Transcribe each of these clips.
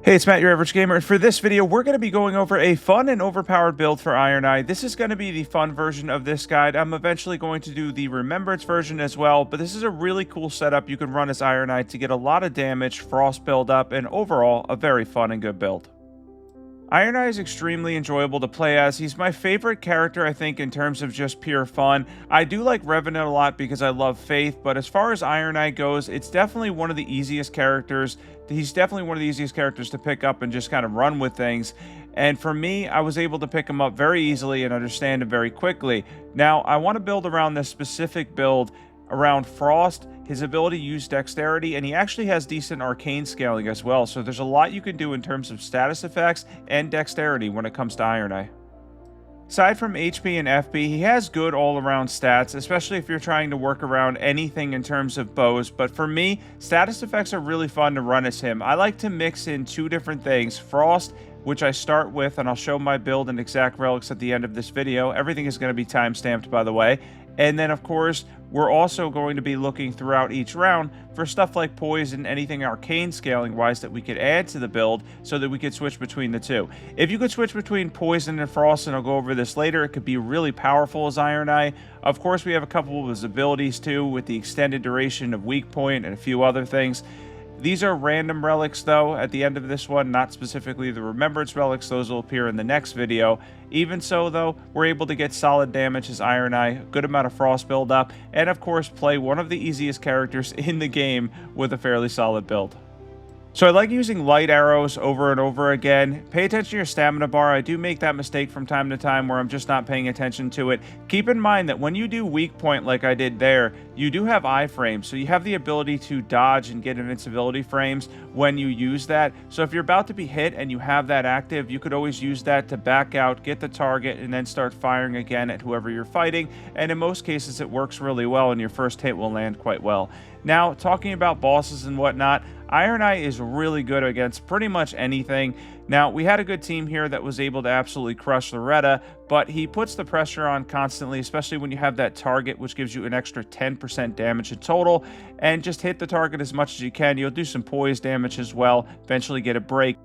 Hey, it's Matt, your average gamer, and for this video, we're going to be going over a fun and overpowered build for Ironeye. This is going to be the fun version of this guide. I'm eventually going to do the Remembrance version as well, but this is a really cool setup you can run as Ironeye to get a lot of damage, frost build up, and overall, a very fun and good build. Ironeye is extremely enjoyable to play as. He's my favorite character, I think, in terms of just pure fun. I do like Revenant a lot because I love Faith, but as far as Ironeye goes, it's definitely one of the easiest characters. He's definitely one of the easiest characters to pick up and just kind of run with things. And for me, I was able to pick him up very easily and understand him very quickly. Now, I want to build around this specific build around Frost, his ability to use dexterity, and he actually has decent arcane scaling as well, so there's a lot you can do in terms of status effects and dexterity when it comes to Ironeye. Aside from HP and FP, he has good all-around stats, especially if you're trying to work around anything in terms of bows, but for me, status effects are really fun to run as him. I like to mix in two different things, Frost, which I start with, and I'll show my build and exact relics at the end of this video. Everything is going to be time-stamped, by the way. And then, of course, we're also going to be looking throughout each round for stuff like poison, anything arcane scaling wise that we could add to the build so that we could switch between the two. If you could switch between poison and frost, and I'll go over this later, it could be really powerful as Ironeye. Of course, we have a couple of his abilities too, with the extended duration of weak point and a few other things. These are random relics, though, at the end of this one, not specifically the Remembrance relics. Those will appear in the next video. Even so, though, we're able to get solid damage as Ironeye, a good amount of frost build-up, and of course, play one of the easiest characters in the game with a fairly solid build. So I like using light arrows over and over again. Pay attention to your stamina bar. I do make that mistake from time to time where I'm just not paying attention to it. Keep in mind that when you do weak point like I did there, you do have iframes, so you have the ability to dodge and get invincibility frames when you use that. So if you're about to be hit and you have that active, you could always use that to back out, get the target, and then start firing again at whoever you're fighting. And in most cases, it works really well, and your first hit will land quite well. Now, talking about bosses and whatnot, Ironeye is really good against pretty much anything. Now, we had a good team here that was able to absolutely crush Loretta, but he puts the pressure on constantly, especially when you have that target, which gives you an extra 10% damage in total, and just hit the target as much as you can. You'll do some poise damage as well, eventually get a break.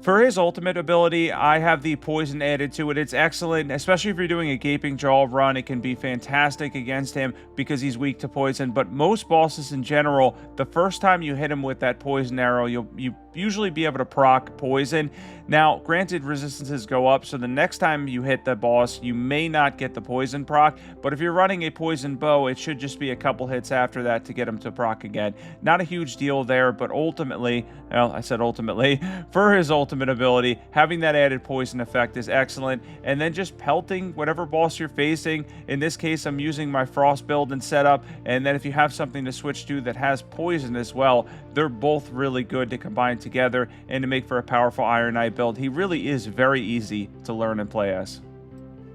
For his ultimate ability, I have the poison added to it. It's excellent, especially if you're doing a gaping jaw run. It can be fantastic against him because he's weak to poison, but most bosses in general, the first time you hit him with that poison arrow, you usually be able to proc poison. Now, granted, resistances go up, so the next time you hit the boss, you may not get the poison proc, but if you're running a poison bow, it should just be a couple hits after that to get him to proc again. Not a huge deal there, but ultimately, well, I said ultimately, for his ultimate ability, having that added poison effect is excellent, and then just pelting whatever boss you're facing. In this case, I'm using my frost build and setup, and then if you have something to switch to that has poison as well, they're both really good to combine together and to make for a powerful Ironeye build. He really is very easy to learn and play as.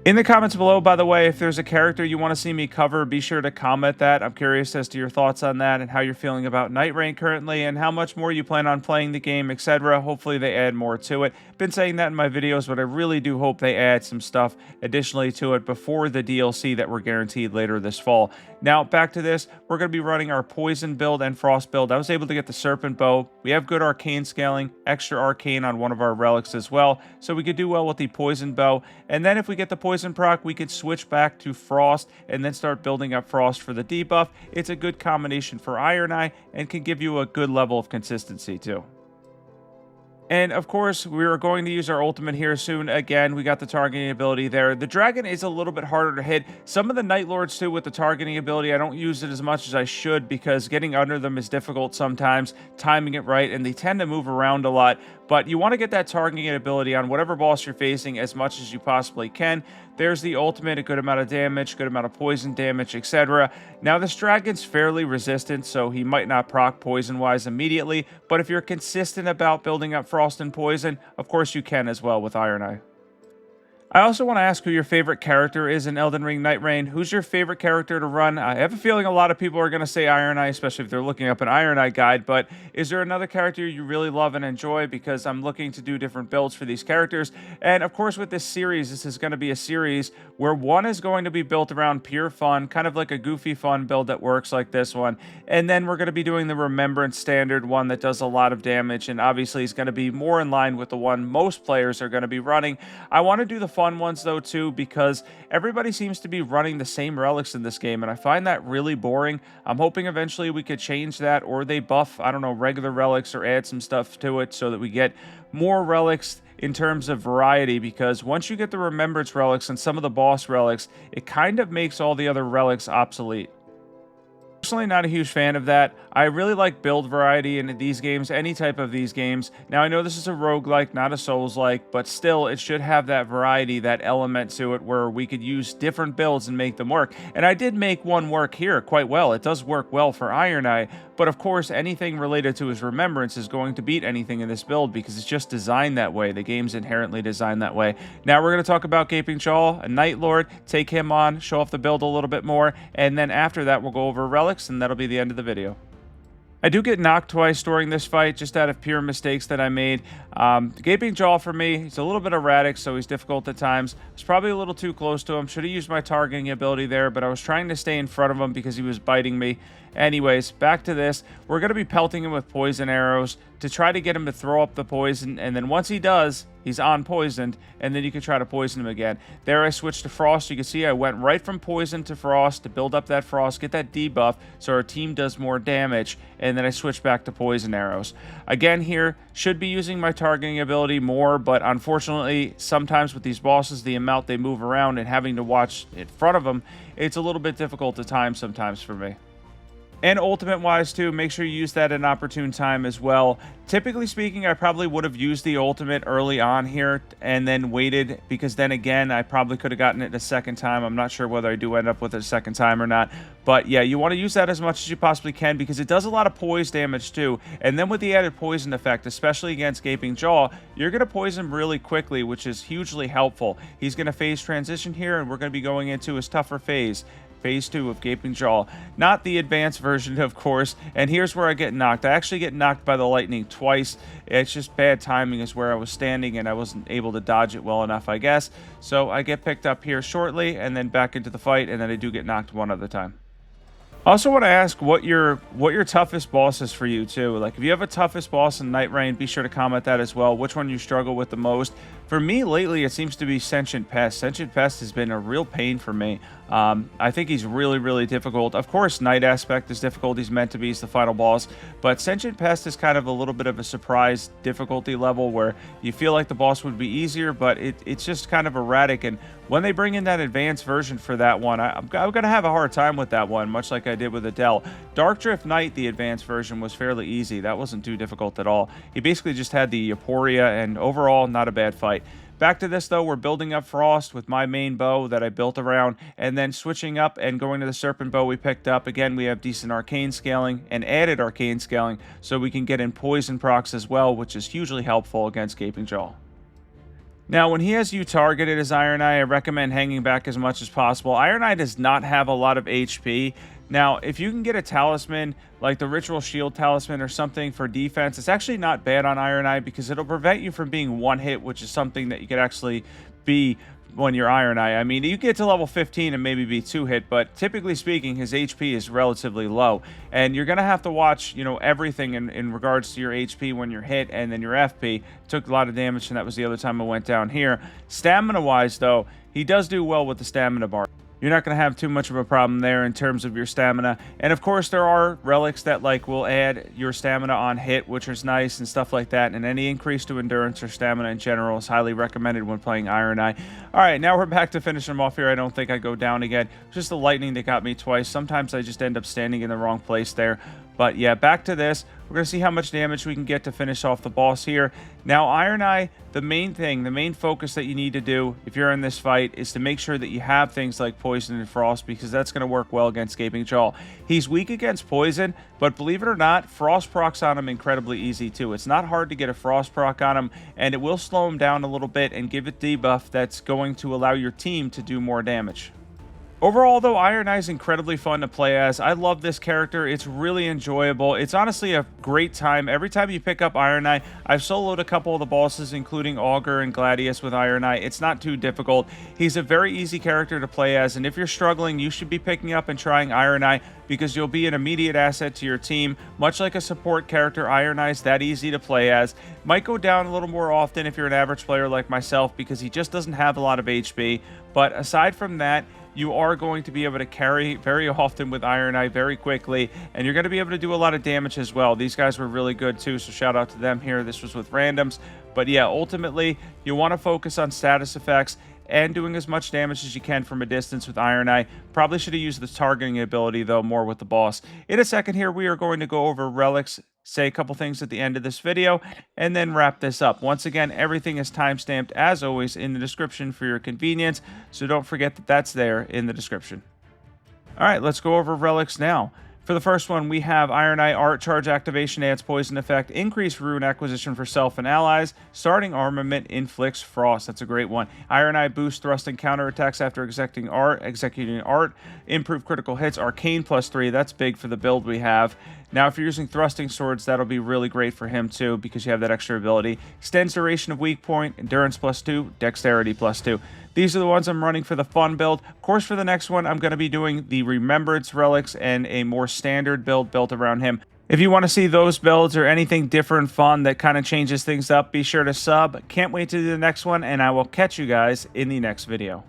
In the comments below, by the way, if there's a character you want to see me cover, be sure to comment that. I'm curious as to your thoughts on that and how you're feeling about Nightreign currently and how much more you plan on playing the game, etc. Hopefully they add more to it. Been saying that in my videos, but I really do hope they add some stuff additionally to it before the DLC that we're guaranteed later this fall. Now, back to this. We're going to be running our poison build and frost build. I was able to get the serpent bow. We have good arcane scaling, extra arcane on one of our relics as well, so we could do well with the poison bow. And then if we get the poison proc, we could switch back to frost and then start building up frost for the debuff. It's a good combination for Ironeye and can give you a good level of consistency too. And of course, we are going to use our ultimate here soon. Again, we got the targeting ability there. The dragon is a little bit harder to hit. Some of the Nightlords too with the targeting ability, I don't use it as much as I should because getting under them is difficult sometimes, timing it right, and they tend to move around a lot. But you want to get that targeting ability on whatever boss you're facing as much as you possibly can. There's the ultimate, a good amount of damage, good amount of poison damage, etc. Now, this dragon's fairly resistant, so he might not proc poison-wise immediately, but if you're consistent about building up frost and poison, of course you can as well with Ironeye. I also want to ask who your favorite character is in Elden Ring Nightreign. Who's your favorite character to run? I have a feeling a lot of people are going to say Ironeye, especially if they're looking up an Ironeye guide, but is there another character you really love and enjoy? Because I'm looking to do different builds for these characters. And of course, with this series, this is going to be a series where one is going to be built around pure fun, kind of like a goofy fun build that works like this one. And then we're going to be doing the Remembrance standard one that does a lot of damage, and obviously is going to be more in line with the one most players are going to be running. I want to do the fun ones though too, because everybody seems to be running the same relics in this game, and I find that really boring. I'm hoping eventually we could change that, or they buff, I don't know, regular relics, or add some stuff to it so that we get more relics in terms of variety, because once you get the Remembrance relics and some of the boss relics, it kind of makes all the other relics obsolete. Personally, not a huge fan of that. I really like build variety in these games, any type of these games. Now, I know this is a roguelike, not a Souls-like, but still, it should have that variety, that element to it, where we could use different builds and make them work. And I did make one work here quite well. It does work well for Ironeye, but of course, anything related to his Remembrance is going to beat anything in this build because it's just designed that way. The game's inherently designed that way. Now, we're going to talk about Gaping Jaw, a Nightlord, take him on, show off the build a little bit more, and then after that, we'll go over Relics, and that'll be the end of the video. I do get knocked twice during this fight, just out of pure mistakes that I made. Gaping Jaw for me, he's a little bit erratic, so he's difficult at times. I was probably a little too close to him. Should have used my targeting ability there, but I was trying to stay in front of him because he was biting me. Anyways, back to this. We're going to be pelting him with poison arrows to try to get him to throw up the poison, and then once he does, he's unpoisoned, and then you can try to poison him again. There I switched to Frost. You can see I went right from poison to Frost to build up that Frost, get that debuff so our team does more damage, and then I switched back to poison arrows. Again here, should be using my targeting ability more, but unfortunately, sometimes with these bosses, the amount they move around and having to watch in front of them, it's a little bit difficult to time sometimes for me. And ultimate wise too, make sure you use that at an opportune time as well. Typically speaking, I probably would have used the ultimate early on here and then waited, because then again, I probably could have gotten it a second time. I'm not sure whether I do end up with it a second time or not. But yeah, you want to use that as much as you possibly can because it does a lot of poise damage too. And then with the added poison effect, especially against Gaping Jaw, you're going to poison really quickly, which is hugely helpful. He's going to phase transition here, and we're going to be going into his tougher phase. Phase 2 of Gaping Jaw. Not the advanced version, of course. And here's where I get knocked. I actually get knocked by the lightning twice. It's just bad timing is where I was standing, and I wasn't able to dodge it well enough, I guess. So I get picked up here shortly, and then back into the fight, and then I do get knocked one other time. I also want to ask what your toughest boss is for you too. Like, if you have a toughest boss in Nightreign, be sure to comment that as well. Which one you struggle with the most? For me lately, it seems to be Sentient Pest. Sentient Pest has been a real pain for me. I think he's really, really difficult. Of course, Night Aspect is difficult. He's meant to be. He's the final boss. But Sentient Pest is kind of a little bit of a surprise difficulty level where you feel like the boss would be easier, but it's just kind of erratic. And when they bring in that advanced version for that one, I'm going to have a hard time with that one, much like I did with Adele. Dark Drift Knight, the advanced version, was fairly easy. That wasn't too difficult at all. He basically just had the Euphoria, and overall, not a bad fight. Back to this, though, we're building up Frost with my main bow that I built around, and then switching up and going to the Serpent Bow we picked up. Again, we have decent arcane scaling and added arcane scaling, so we can get in poison procs as well, which is hugely helpful against Gaping Jaw. Now, when he has you targeted as Ironeye, I recommend hanging back as much as possible. Ironeye does not have a lot of HP. Now, if you can get a talisman, like the Ritual Shield Talisman or something for defense, it's actually not bad on Ironeye because it'll prevent you from being one hit, which is something that you could actually be when you're Ironeye. I mean, you get to level 15 and maybe be 2-hit, but typically speaking, his HP is relatively low. And you're going to have to watch, everything in regards to your HP when you're hit, and then your FP. Took a lot of damage, and that was the other time I went down here. Stamina-wise, though, he does do well with the stamina bar. You're not going to have too much of a problem there in terms of your stamina. And of course, there are relics that will add your stamina on hit, which is nice and stuff like that. And any increase to endurance or stamina in general is highly recommended when playing Ironeye. All right, now we're back to finish him off here. I don't think I go down again. Just the lightning that got me twice. Sometimes I just end up standing in the wrong place there. But yeah, back to this. We're going to see how much damage we can get to finish off the boss here. Now, Ironeye, the main thing, the main focus that you need to do if you're in this fight is to make sure that you have things like Poison and Frost, because that's going to work well against Gaping Jaw. He's weak against Poison, but believe it or not, Frost procs on him incredibly easy too. It's not hard to get a Frost proc on him, and it will slow him down a little bit and give it debuff that's going to allow your team to do more damage. Overall, though, Ironeye is incredibly fun to play as. I love this character. It's really enjoyable. It's honestly a great time. Every time you pick up Ironeye, I've soloed a couple of the bosses, including Augur and Gladius with Ironeye. It's not too difficult. He's a very easy character to play as, and if you're struggling, you should be picking up and trying Ironeye because you'll be an immediate asset to your team. Much like a support character, Ironeye's that easy to play as. Might go down a little more often if you're an average player like myself because he just doesn't have a lot of HP, but aside from that, you are going to be able to carry very often with Ironeye very quickly, and you're going to be able to do a lot of damage as well. These guys were really good too, so shout out to them here. This was with randoms. But yeah, ultimately, you want to focus on status effects and doing as much damage as you can from a distance with Ironeye. Probably should have used the targeting ability, though, more with the boss. In a second here, we are going to go over Relics, say a couple things at the end of this video, and then wrap this up. Once again, everything is timestamped, as always, in the description for your convenience, so don't forget that that's there in the description. All right, let's go over Relics now. For the first one, we have Ironeye Art, Charge Activation adds Poison Effect, Increase Rune Acquisition for self and allies, Starting Armament inflicts Frost. That's a great one. Ironeye boosts Thrust and Counter Attacks after executing Art, Improve Critical Hits, Arcane +3. That's big for the build we have. Now, if you're using Thrusting Swords, that'll be really great for him too, because you have that extra ability. Extends Duration of Weak Point, Endurance +2, Dexterity +2. These are the ones I'm running for the fun build. Of course, for the next one, I'm going to be doing the Remembrance Relics and a more standard build built around him. If you want to see those builds or anything different fun that kind of changes things up, be sure to sub. Can't wait to do the next one, and I will catch you guys in the next video.